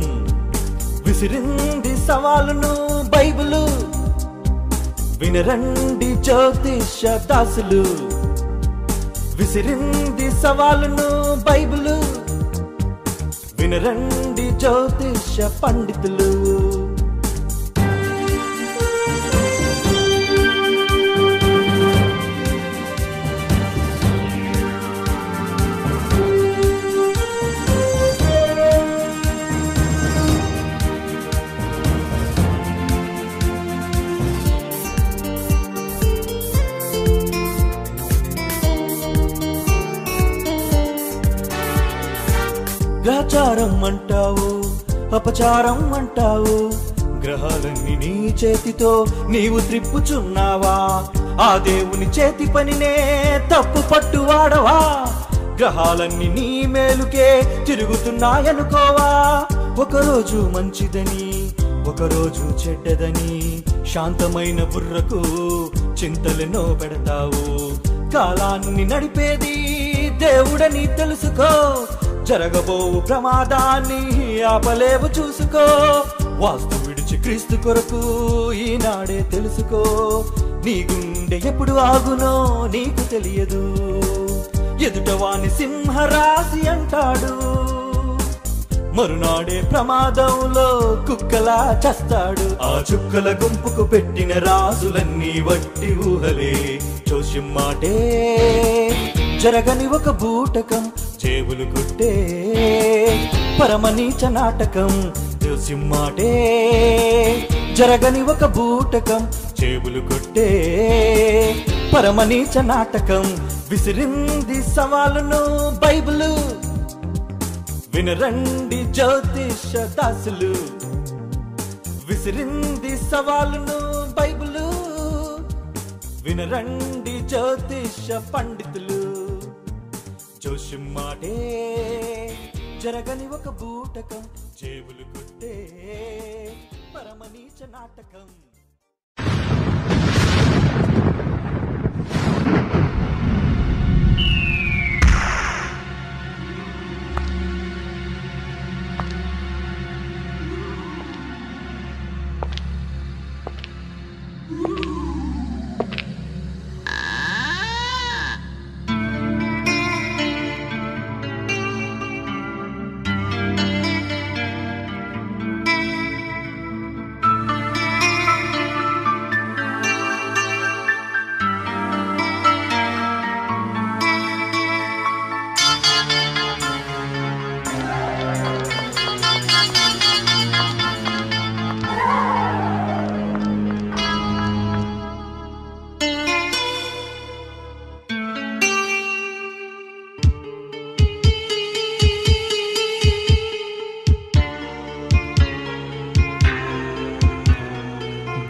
విసిరింది సవాలును బైబిలు, వినరండి జ్యోతిష దాసులు. విసిరింది సవాలును బైబిలు, వినరండి జ్యోతిష పండితులు. గ్రహచారం అంటావు, అపచారం అంటావు, గ్రహాలన్నీ నీ చేతితో నీవు త్రిప్పుచున్నావా? ఆ దేవుని చేతి పనినే తప్పు పట్టువాడవా? గ్రహాలన్నీ నీ మేలుకే తిరుగుతున్నాయనుకోవా? ఒకరోజు మంచిదని ఒకరోజు చెడ్డదని శాంతమైన బుర్రకు చింతలెన్నో పెడతావు. కాలాన్ని నడిపేది దేవుడని తెలుసుకో, జరగబోవు ప్రమాదాన్ని ఆపలేవు చూసుకో. వాస్తు విడిచి క్రీస్తు కొరకు ఈనాడే తెలుసుకో. నీ గుండె ఎప్పుడు ఆగునో నీకు తెలియదు, ఎదుటవాని సింహరాశి అంటాడు, మరునాడే ప్రమాదంలో కుక్కలా చస్తాడు. ఆ చుక్కల గుంపుకు పెట్టిన రాజులన్నీ వట్టి ఊహలే. జోషిమ్మాటే జరగని ఒక బూటకం చేవులు కొట్టే పరమనీచ నాటకం సింహాటే. జరగని ఒక బూటకం చేవులు కొట్టే పరమనీచ నాటకం. విసిరింది సవాలును బైబిలు, వినరండి జ్యోతిష దాసులు. విసిరింది సవాలును బైబిలు, వినరండి జ్యోతిష పండితులు. జోషిమ్మాటే జరగని ఒక బూటకం చేవులు కొట్టే పరమనీచ నాటకం.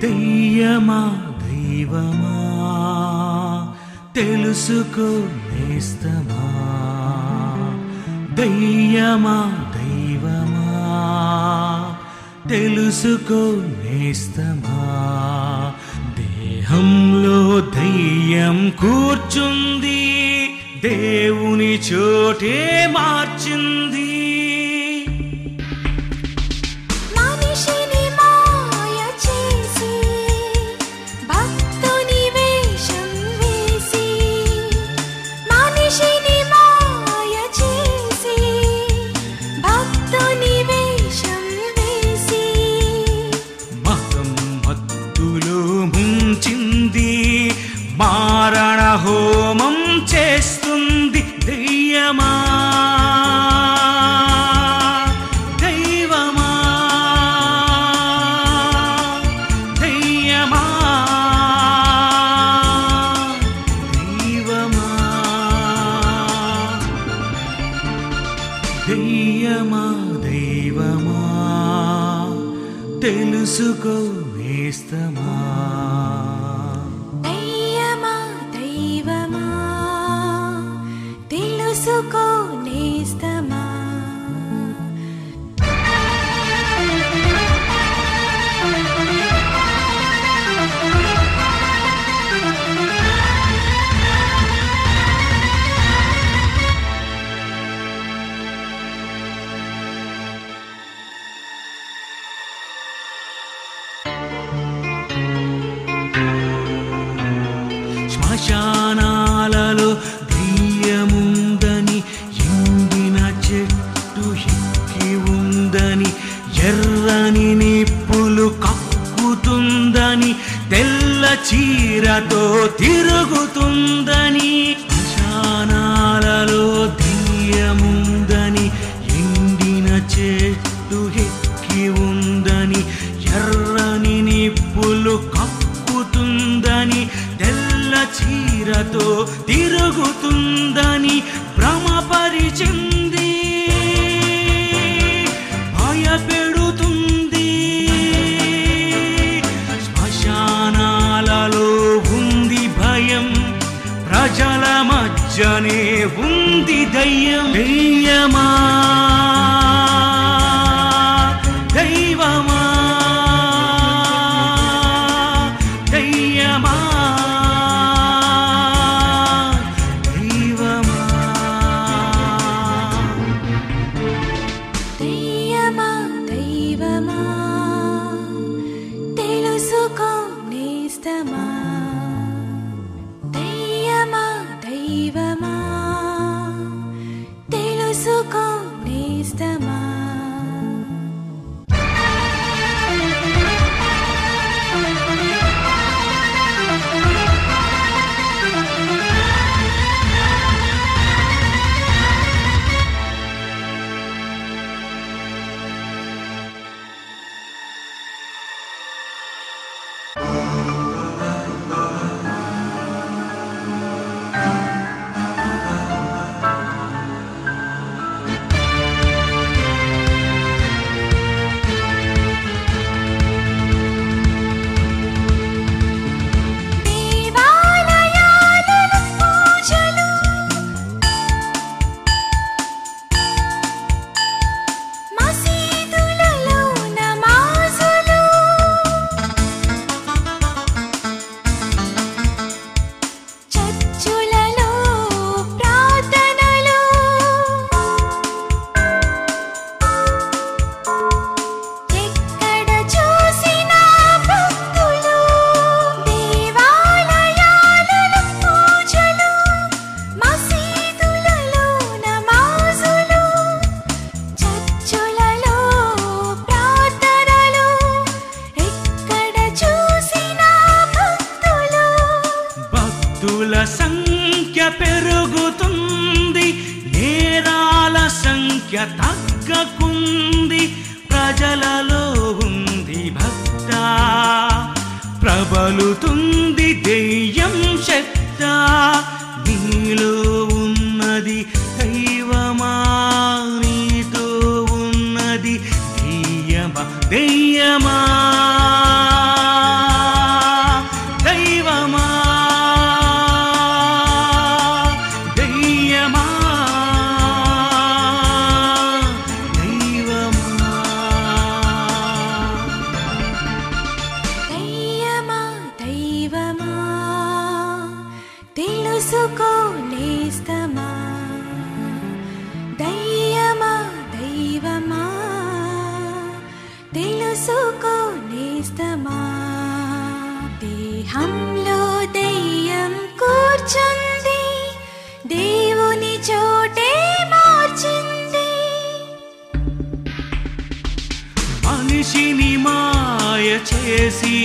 దెయ్యమా దైవమా తెలుసుకో నేస్తమా. దెయ్యమా దైవమా తెలుసుకో నేస్తమా. దేహంలో దెయ్యం కూర్చుంది, దేవుని చోటే మార్చింది. మారణ హోమం చేస్తుంది దెయ్యమా దైవమా. దెయ్యమా దైవమా. దెయ్యమా దైవమా తెలుసుకో నేస్తమా. తెలుసుకో నేస్తమా. శ్మశానాలలో దెయ్యముందని, ఎండిన చెట్టు ఎక్కి ఉందని, ఎర్రని నిప్పులు కక్కుతుందని, తెల్ల చీరతో తిరుగుతుందని. శ్మశానాలలో దెయ్యముందని, ఎండిన చెట్టు ఎక్కి ఉందని, ఎర్రని నిప్పులు కక్కుతుందని, తెల్ల చీరతో తిరుగుతుందని భ్రమపరిచింది, భయపెడుతుంది. శ్మశానాలలో ఉంది భయం, ప్రజల మధ్యనే ఉంది దయ్యం. దెయ్యమా దైవమా. దెయ్యమా దైవమా దైవమా తెలుసుకో కాలుతుంది దెయ్యం శక్త నీలో ఉన్నది దైవమా నీతో ఉన్నది దెయ్యమా దెయ్యమా దైవమా దెయ్యమా దయ్యమా దైవమా తెలుసుకో నేస్తమా దయ్యమా దైవమా తెలుసుకో నేస్తమా దేహంలో దయ్యం కూర్చుంది దేవుని చోటే మార్చింది మనిషిని మాయ చేసి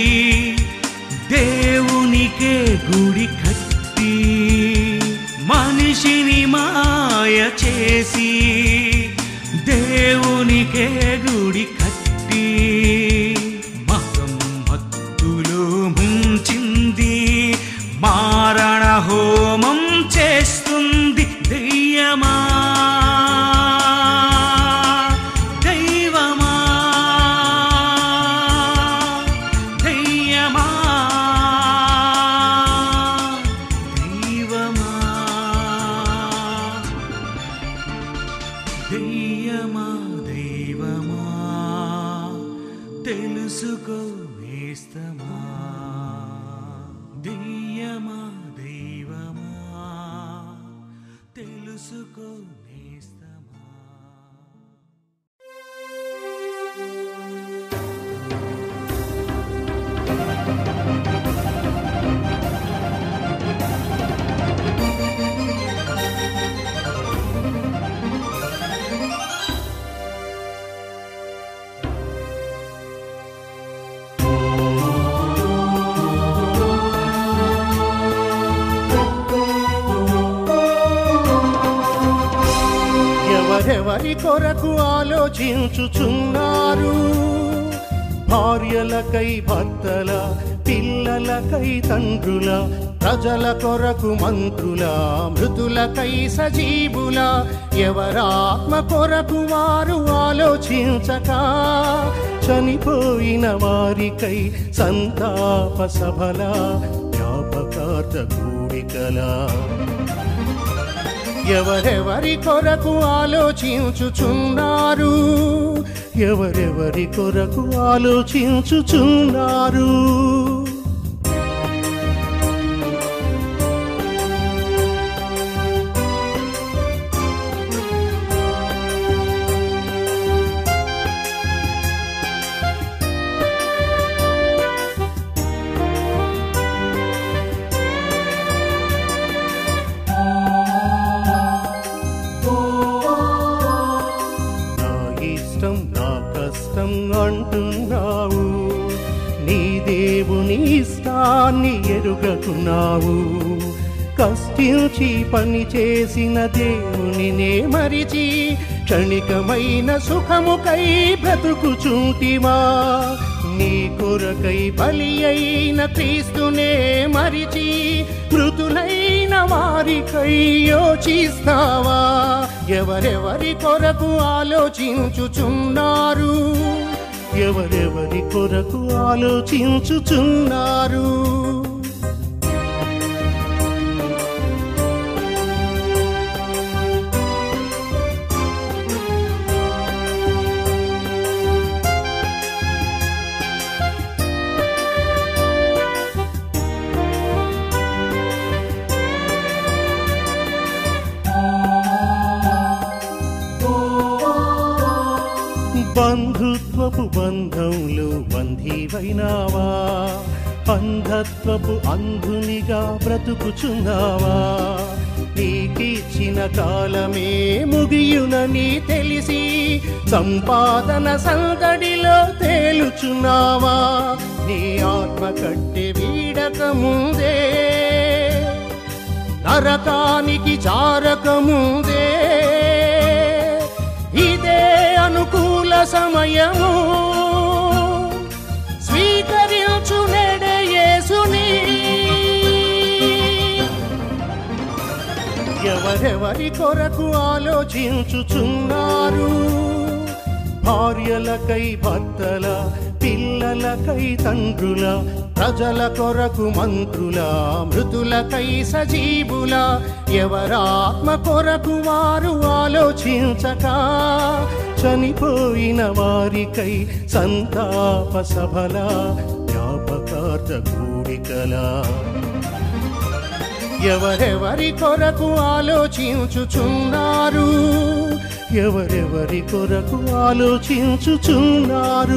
దేవునికే గుడి కట్టి మనిషిని మాయ చేసి దేవునికే గుడి కట్టి మతం మత్తులో ముంచింది మారణ హోమం చేస్తుంది దెయ్యమా దైవమా దెయ్యమా దైవమా దెయ్యమా దైవమా తెలుసుకో నేస్తమా దెయ్యమా దైవమా తెలుసుకో నేస్తమా ఎవరెవరి కొరకు ఆలోచించుచున్నారు భార్యలకై భర్తల పిల్లలకై తండ్రుల ప్రజల కొరకు మంత్రుల మృతులకై సజీవుల ఎవరాత్మ కొరకు వారు ఆలోచించక చనిపోయిన వారికై సంతాప సభల జ్ఞాపకార్థ కూడికల ఎవరెవరి కొరకు ఆలోచించుచున్నారు ఎవరెవరి కొరకు ఆలోచించుచున్నారు అంటున్నావు నీ దేవుని ఇష్టాన్ని ఎరుగకున్నావు కష్టించి పని చేసిన దేవునినే మరిచి క్షణికమైన సుఖముకై బ్రతుకుచుంటివా నీ కొరకై బలి అయిన క్రీస్తునే మరిచి మృతులైన వారికై యోచిస్తావా ఎవరెవరి కొరకు ఆలోచించుచున్నారు ఎవరెవరి కొరకు ఆలోచించుచున్నారు బంధుత్వపు బంధంలో బంధీవైనావా అంధత్వపు అంధునిగా బ్రతుకుచున్నావా నీకిచ్చిన కాలమే ముగియునని తెలిసి సంపాదన సందడిలో తేలుచున్నావా నీ ఆత్మ కట్టె వీడక ముందే నరకానికి జారకముందే ఇదే అనుకూల సమయము స్వీకరించు నెడే యేసు కొరకు ఆలోచించుచున్నారు. భార్యలకై భర్తల, పిల్లలకై తండ్రుల, ప్రజల కొరకు మంత్రుల, మృతులకై సజీవుల, ఎవరాత్మ కొరకు వారు ఆలోచించక, చనిపోయిన వారికై సంతాప సభల, జ్ఞాపకార్థ కూడికల. ఎవరెవరి కొరకు ఆలోచించుచున్నారు, ఎవరెవరి కొరకు ఆలోచించుచున్నారు.